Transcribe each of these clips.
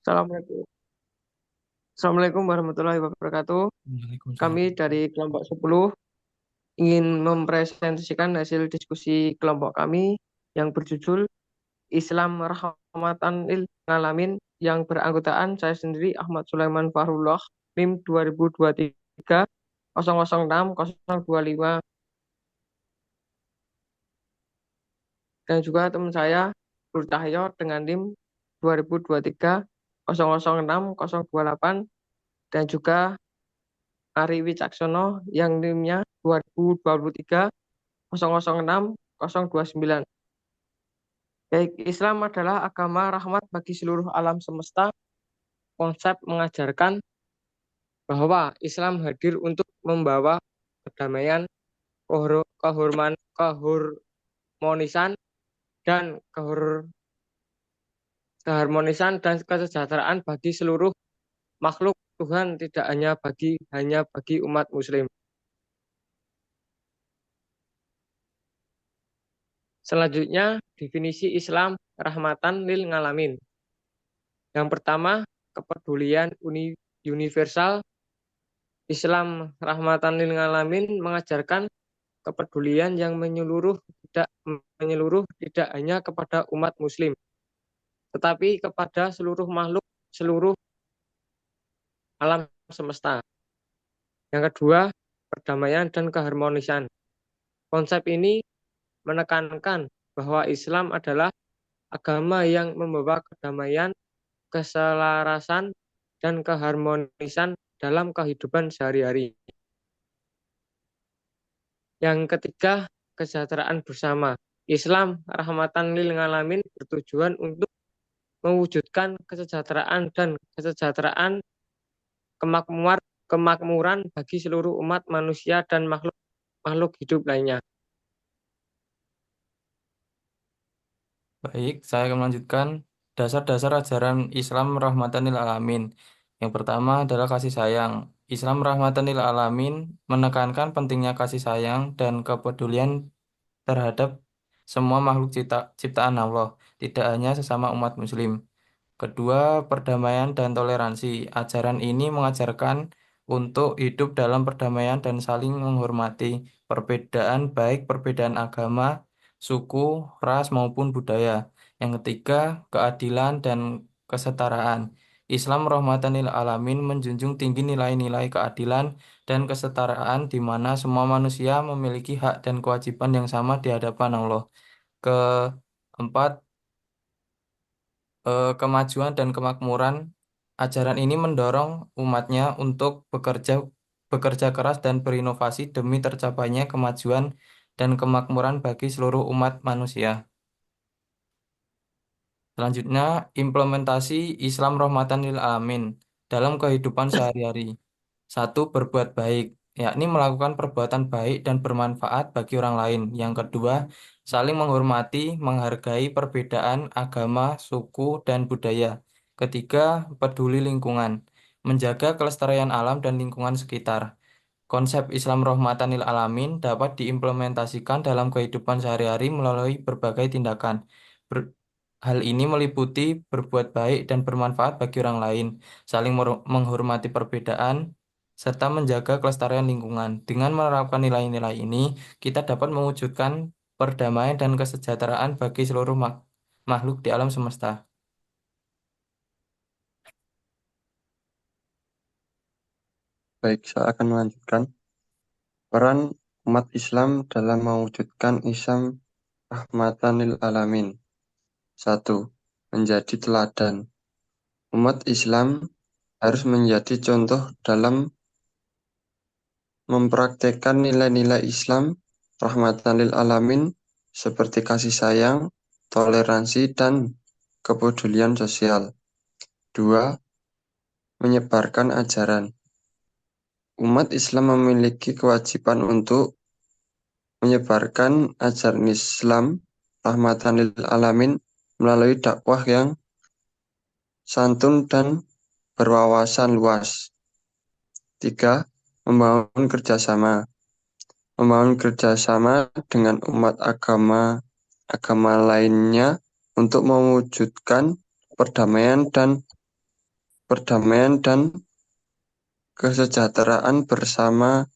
Assalamualaikum. Assalamualaikum warahmatullahi wabarakatuh. Kami Waalaikumsalam. dari kelompok 10 ingin mempresentasikan hasil diskusi kelompok kami yang berjudul Islam Rahmatan lil Alamin yang beranggotaan saya sendiri Ahmad Sulaiman Fahrullah NIM 2023 006 025 dan juga teman saya Nur Cahyo dengan NIM 2023 006 028 dan juga Ari Wicaksono yang NIM-nya 2023 006 029. Baik, Islam adalah agama rahmat bagi seluruh alam semesta. Konsep mengajarkan bahwa Islam hadir untuk membawa kedamaian, keharmonisan dan keharmonisan dan kesejahteraan bagi seluruh makhluk Tuhan, tidak hanya bagi umat Muslim. Selanjutnya, definisi Islam rahmatan lil ngalamin. Yang pertama, kepedulian universal. Islam rahmatan lil alamin mengajarkan kepedulian yang menyeluruh tidak hanya kepada umat muslim, tetapi kepada seluruh makhluk, seluruh alam semesta. Yang kedua, perdamaian dan keharmonisan. Konsep ini menekankan bahwa Islam adalah agama yang membawa kedamaian, keselarasan, dan keharmonisan dalam kehidupan sehari-hari. Yang ketiga, kesejahteraan bersama. Islam rahmatan lil alamin bertujuan untuk mewujudkan kesejahteraan kemakmuran bagi seluruh umat manusia dan makhluk makhluk hidup lainnya. Baik, saya akan melanjutkan dasar-dasar ajaran Islam rahmatan lil alamin. Yang pertama adalah kasih sayang. Islam rahmatan lil alamin menekankan pentingnya kasih sayang dan kepedulian terhadap semua makhluk ciptaan Allah, tidak hanya sesama umat muslim. Kedua, perdamaian dan toleransi. Ajaran ini mengajarkan untuk hidup dalam perdamaian dan saling menghormati perbedaan, baik perbedaan agama, suku, ras, maupun budaya. Yang ketiga, keadilan dan kesetaraan. Islam rahmatan lil alamin menjunjung tinggi nilai-nilai keadilan dan kesetaraan di mana semua manusia memiliki hak dan kewajiban yang sama di hadapan Allah. Keempat, kemajuan dan kemakmuran. Ajaran ini mendorong umatnya untuk bekerja keras dan berinovasi demi tercapainya kemajuan dan kemakmuran bagi seluruh umat manusia. Selanjutnya, implementasi Islam rahmatan lil alamin dalam kehidupan sehari-hari. Satu, berbuat baik, yakni melakukan perbuatan baik dan bermanfaat bagi orang lain. Yang kedua, saling menghormati, menghargai perbedaan agama, suku, dan budaya. Ketiga, peduli lingkungan, menjaga kelestarian alam dan lingkungan sekitar. Konsep Islam rahmatan lil alamin dapat diimplementasikan dalam kehidupan sehari-hari melalui berbagai tindakan. Ber- Hal ini meliputi berbuat baik dan bermanfaat bagi orang lain, saling menghormati perbedaan, serta menjaga kelestarian lingkungan. Dengan menerapkan nilai-nilai ini, kita dapat mewujudkan perdamaian dan kesejahteraan bagi seluruh makhluk di alam semesta. Baik, saya akan melanjutkan. Peran umat Islam dalam mewujudkan Islam rahmatan lil alamin. Satu, menjadi teladan. Umat Islam harus menjadi contoh dalam mempraktekkan nilai-nilai Islam rahmatan lil alamin seperti kasih sayang, toleransi, dan kepedulian sosial. Dua, menyebarkan ajaran. Umat Islam memiliki kewajiban untuk menyebarkan ajaran Islam rahmatan lil alamin melalui dakwah yang santun dan berwawasan luas. Tiga, membangun kerjasama. Membangun kerjasama dengan umat agama lainnya untuk mewujudkan perdamaian dan perdamaian dan kesejahteraan bersama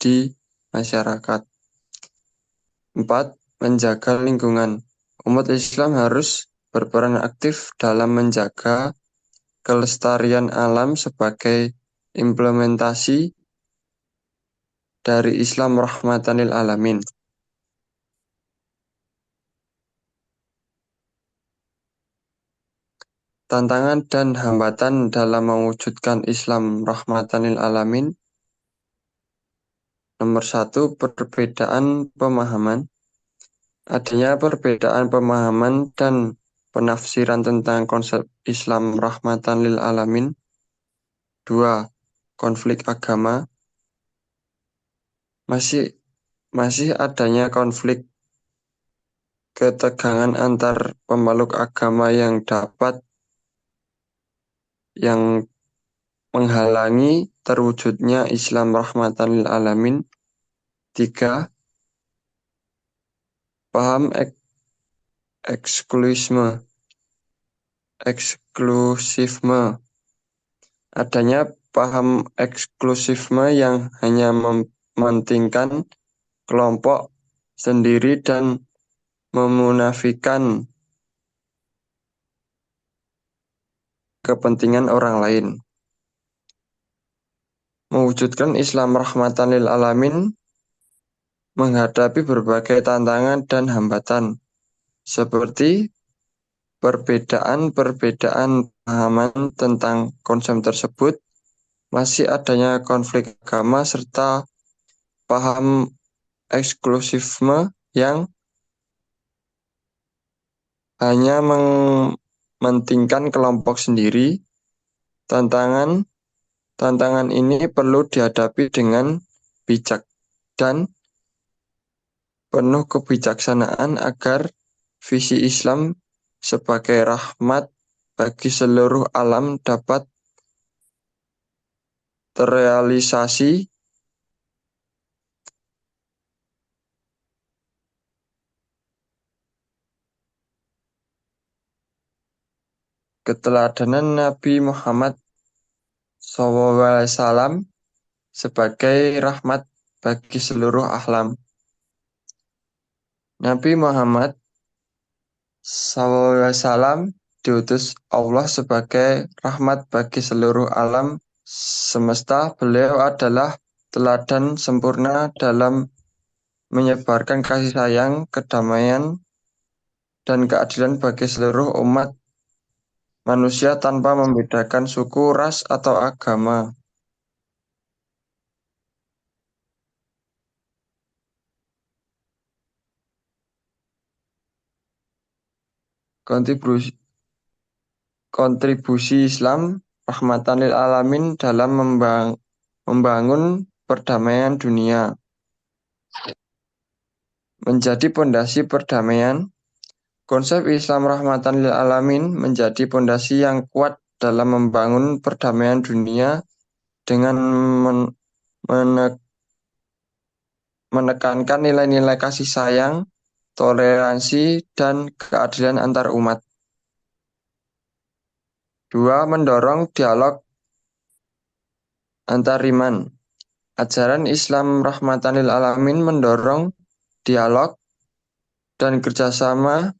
di masyarakat. 4. Menjaga lingkungan. Umat Islam harus berperan aktif dalam menjaga kelestarian alam sebagai implementasi dari Islam rahmatan lil alamin. Tantangan dan hambatan dalam mewujudkan Islam rahmatan lil alamin. Nomor 1, perbedaan pemahaman. Adanya perbedaan pemahaman dan penafsiran tentang konsep Islam rahmatan lil alamin. 2. Konflik agama. Masih adanya konflik ketegangan antar pemeluk agama yang menghalangi terwujudnya Islam rahmatan lil alamin. 3. Paham eksklusifme. Adanya paham eksklusifme yang hanya mementingkan kelompok sendiri dan memunafikan kepentingan orang lain. Mewujudkan Islam rahmatan lil alamin menghadapi berbagai tantangan dan hambatan, seperti perbedaan pemahaman tentang konsep tersebut, masih adanya konflik agama, serta paham eksklusifme yang hanya mementingkan kelompok sendiri. Tantangan ini perlu dihadapi dengan bijak dan penuh kebijaksanaan agar visi Islam sebagai rahmat bagi seluruh alam dapat terrealisasi. Keteladanan Nabi Muhammad SAW sebagai rahmat bagi seluruh alam. Nabi Muhammad SAW diutus Allah sebagai rahmat bagi seluruh alam semesta. Beliau adalah teladan sempurna dalam menyebarkan kasih sayang, kedamaian, dan keadilan bagi seluruh umat manusia tanpa membedakan suku, ras, atau agama. Kontribusi Islam rahmatan lil alamin dalam membangun perdamaian dunia. Menjadi pondasi perdamaian, konsep Islam rahmatan lil alamin menjadi pondasi yang kuat dalam membangun perdamaian dunia dengan menekankan nilai-nilai kasih sayang, toleransi, dan keadilan antar umat. 2. Mendorong dialog antar iman. Ajaran Islam rahmatan lil alamin mendorong dialog dan kerjasama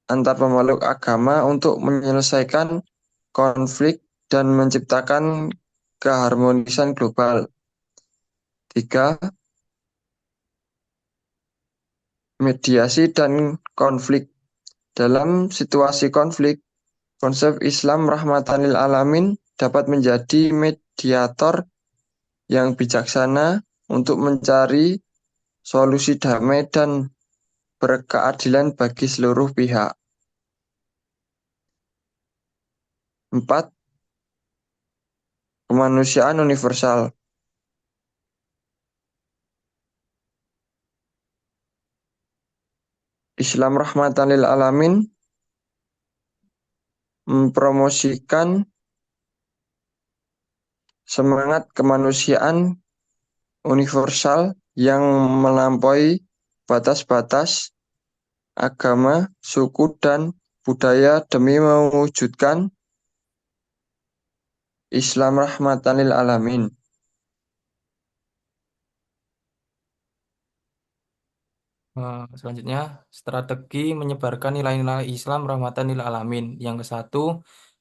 antar pemeluk agama untuk menyelesaikan konflik dan menciptakan keharmonisan global. 3. Mediasi dan konflik. Dalam situasi konflik, konsep Islam rahmatan lil alamin dapat menjadi mediator yang bijaksana untuk mencari solusi damai dan berkeadilan bagi seluruh pihak. 4. Kemanusiaan universal. Islam rahmatan lil alamin mempromosikan semangat kemanusiaan universal yang melampaui batas-batas agama, suku, dan budaya demi mewujudkan Islam rahmatan lil alamin. Selanjutnya, strategi menyebarkan nilai-nilai Islam rahmatan lil alamin. Yang ke satu,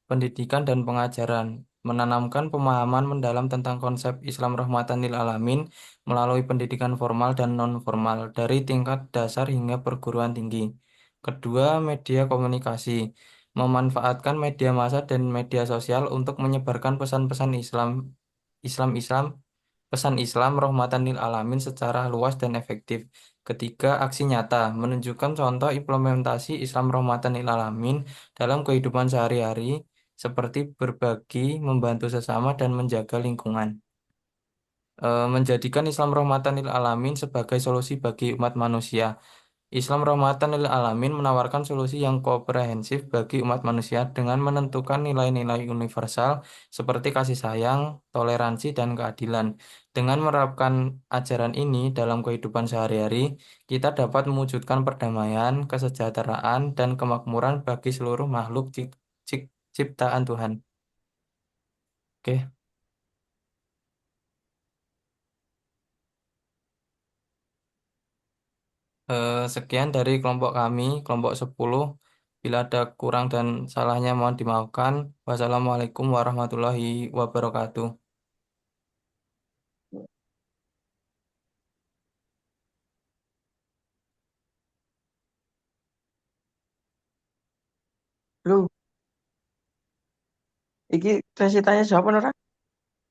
pendidikan dan pengajaran. Menanamkan pemahaman mendalam tentang konsep Islam rahmatan lil alamin melalui pendidikan formal dan non-formal dari tingkat dasar hingga perguruan tinggi. Kedua, media komunikasi. Memanfaatkan media massa dan media sosial untuk menyebarkan pesan-pesan Islam pesan Islam rahmatan lil alamin secara luas dan efektif. Ketiga, aksi nyata menunjukkan contoh implementasi Islam rahmatan lil alamin dalam kehidupan sehari-hari seperti berbagi, membantu sesama dan menjaga lingkungan. Menjadikan Islam rahmatan lil alamin sebagai solusi bagi umat manusia. Islam rahmatan lil alamin menawarkan solusi yang komprehensif bagi umat manusia dengan menentukan nilai-nilai universal seperti kasih sayang, toleransi, dan keadilan. Dengan menerapkan ajaran ini dalam kehidupan sehari-hari, kita dapat mewujudkan perdamaian, kesejahteraan, dan kemakmuran bagi seluruh makhluk ciptaan Tuhan. Oke. Sekian dari kelompok kami, kelompok 10. Bila ada kurang dan salahnya mohon dimaafkan. Wassalamualaikum warahmatullahi wabarakatuh. Lu, iki sesi tanya jawab ora?